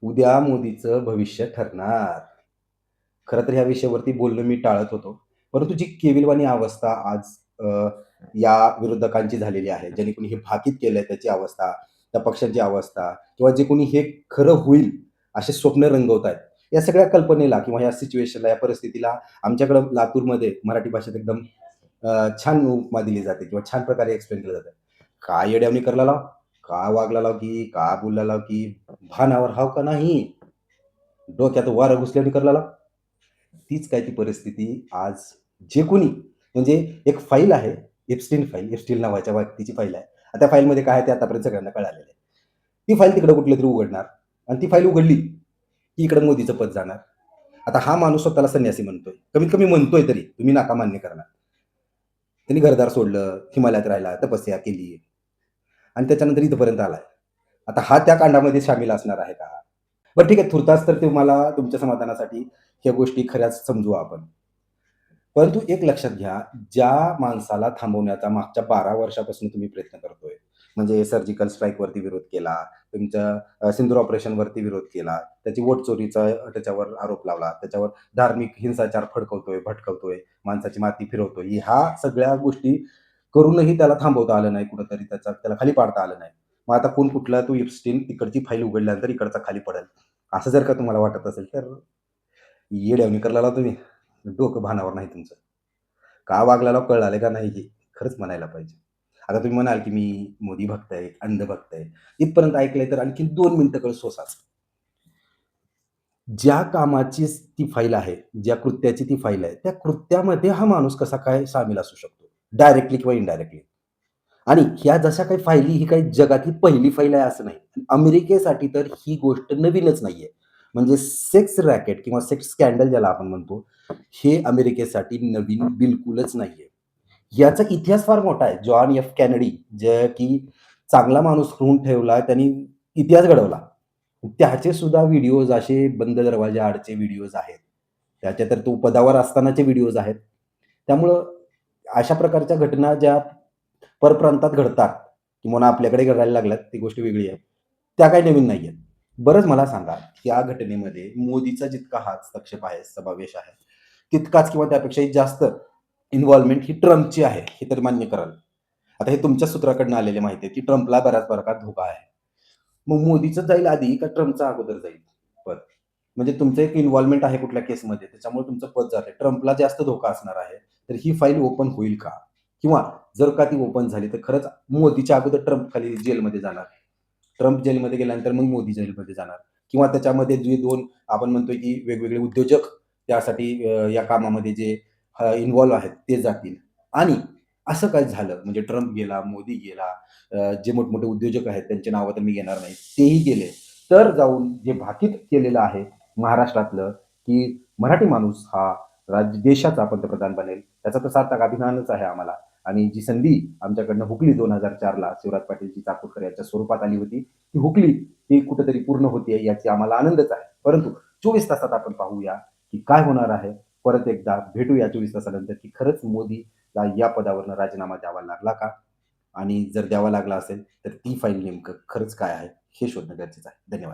उद्या मोदीचं भविष्य ठरणार. खरं तर ह्या विषयावरती बोलणं मी टाळत होतो. परंतु जी केविलवाणी अवस्था आज अ, या विरोधकांची झालेली आहे, ज्याने कोणी हे भाकीत केलंय त्याची अवस्था, त्या पक्षाची अवस्था किंवा जे कोणी हे खरं होईल असे स्वप्न रंगवतायत. या सगळ्या कल्पनेला किंवा या सिच्युएशनला, या परिस्थितीला आमच्याकडं लातूरमध्ये मराठी भाषेत एकदम छान उपमा दिली जाते किंवा छान प्रकारे एक्सप्लेन केलं जातं. "काय येड्यावनी करायला लाव? का वागला लाव की? का बोलला लाव की? भानावर हाव का नाही? डोक्यात वारं घुसल्यावानी करायला लाव?" तीच काय ती परिस्थिती आज जे कोणी म्हणजे एक फाईल आहे, एप्स्टेन फाईल, एप्स्टेन नावाच्या व्यक्तीची फाईल आहे. आणि त्या फाईलमध्ये काय आहे ते आतापर्यंत सगळ्यांना कळालेलं आहे. ती फाईल तिकडं कुठलीतरी उघडणार आणि ती फाईल उघडली, की इकडं मोदीचं पद जाणार. आता हा माणूस स्वतःला संन्यासी म्हणतोय. कमीत कमी म्हणतोय तरी, तुम्ही नका मान्य करणार. त्यांनी घरदार सोडलं, हिमालयात राहिला, तपस्या केली आणि त्याच्यानंतर इथपर्यंत आलाय. आता हा त्या कांडामध्ये शामील असणार आहे का? बरं ठीक आहे, तूर्तास तर तुम्हाला तुमच्या समाधानासाठी ह्या गोष्टी खऱ्याच समजू आपण. परंतु एक लक्षात घ्या, ज्या माणसाला थांबवण्याचा मागच्या 12 वर्षापासून तुम्ही प्रयत्न करतोय. म्हणजे सर्जिकल स्ट्राईकवरती विरोध केला, तुमच्या सिंदूर ऑपरेशनवरती विरोध केला, त्याची वोट चोरीचा त्याच्यावर आरोप लावला, त्याच्यावर धार्मिक हिंसाचार फडकवतोय, भडकवतोय, माणसाची माती फिरवतोय. ह्या सगळ्या गोष्टी करूनही त्याला थांबवता आलं नाही कुठेतरी त्याला खाली पाडता आलं नाही. मग आता कोण कुठला तो एप्स्टेन तिकडची फाईल उघडल्यानंतर इकडचा खाली पडेल. असं जर का तुम्हाला वाटत असेल तर येड्यावनी करायला तुम्ही. डोकं भानावर नाही तुमचं. का वागल्याला कळालं का नाही हे खरंच म्हणायला पाहिजे. आता तुम्ही म्हणाल, की मी मोदी भक्त आहे, अंध भक्त आहे. इथपर्यंत ऐकलंय तर आणखीन 2 मिनिटं सोसाच. ज्या कामाची ती फाईल आहे, ज्या कृत्याची ती फाईल आहे, त्या कृत्यामध्ये हा माणूस कसा काय सामील असू शकतो? डायरेक्टली किंवा इनडायरेक्टली. आणि ह्या जशा काही फायली ही काही जगातली पहिली फाईल आहे असं नाही. अमेरिकेसाठी तर ही गोष्ट नवीनच नाहीये. म्हणजे सेक्स रॅकेट किंवा सेक्स स्कॅन्डल ज्याला आपण म्हणतो, हे अमेरिकेसाठी नवीन बिलकुलच नाहीये. याचा इतिहास फार मोठा आहे. जॉन एफ केनेडी जे की चांगला माणूस होऊन ठेवला, त्यांनी इतिहास घडवला. त्याचे सुद्धा व्हिडिओज असे बंद दरवाजा व्हिडिओज आहेत. त्याच्या तर तो पदावर असतानाचे व्हिडिओज आहेत. त्यामुळं अशा प्रकारच्या घटना ज्या परप्रांतात घडतात किंवा आपल्याकडे घडायला लागल्यात, ती गोष्ट वेगळी आहे. त्या काही नवीन नाहीयेत. बरंच मला सांगा, या घटनेमध्ये मोदीचा जितका हस्तक्षेप आहे, समावेश आहे, तितकाच किंवा त्यापेक्षाही जास्त इन्व्हॉल्वमेंट ही ट्रम्पची आहे, हे तर मान्य कराल. आता हे तुमच्या सूत्राकडनं आलेली माहिती आहे, की ट्रम्पला बऱ्याच प्रकारात धोका आहे. मग मोदीचं जाईल आधी का ट्रम्पचा अगोदर जाईल पद? म्हणजे तुमचं एक इन्व्हॉल्वमेंट आहे कुठल्या केसमध्ये, त्याच्यामुळे तुमचं पद जातंय. ट्रम्पला जास्त धोका असणार आहे. तर ही फाईल ओपन होईल का? किंवा जर का ती ओपन झाली, तर खरंच मोदीच्या अगोदर ट्रम्प खाली जेलमध्ये जाणार. ट्रम्प जेलमध्ये गेल्यानंतर मग मोदी जेलमध्ये जाणार किंवा त्याच्यामध्ये जे 2 आपण म्हणतोय, की वेगवेगळे उद्योजक त्यासाठी या कामामध्ये जे इन्व्हॉल्व आहेत ते जातील आणि असं काय झालं म्हणजे ट्रम्प गेला, मोदी गेला, जे मोठमोठे उद्योजक आहेत त्यांची नावं तर मी घेणार नाही, तेही गेले. तर जाऊन जे भाकीत केलेलं आहे महाराष्ट्रातलं, की मराठी माणूस हा देशाचा पंतप्रधान बनेल, त्याचा तर सार्थक अभिमानच आहे आम्हाला. आणि जी संधी आमच्याकडनं हुकली 2004 ला शिवराज पाटीलजी चाकूरकर यांच्या स्वरूपात आली होती, ती हुकली, ती कुठेतरी पूर्ण होतीये याची आम्हाला आनंदच आहे. परंतु 24 तासात आपण पाहूया, की काय होणार आहे. परत एकदा भेटूया 24 तासानंतर, की खरंच मोदीला या पदावरनं राजीनामा द्यावा लागला का? आणि जर द्यावा लागला असेल, तर ती फाईल नेमकं खरंच काय आहे, हे शोधणं गरजेचं आहे. धन्यवाद.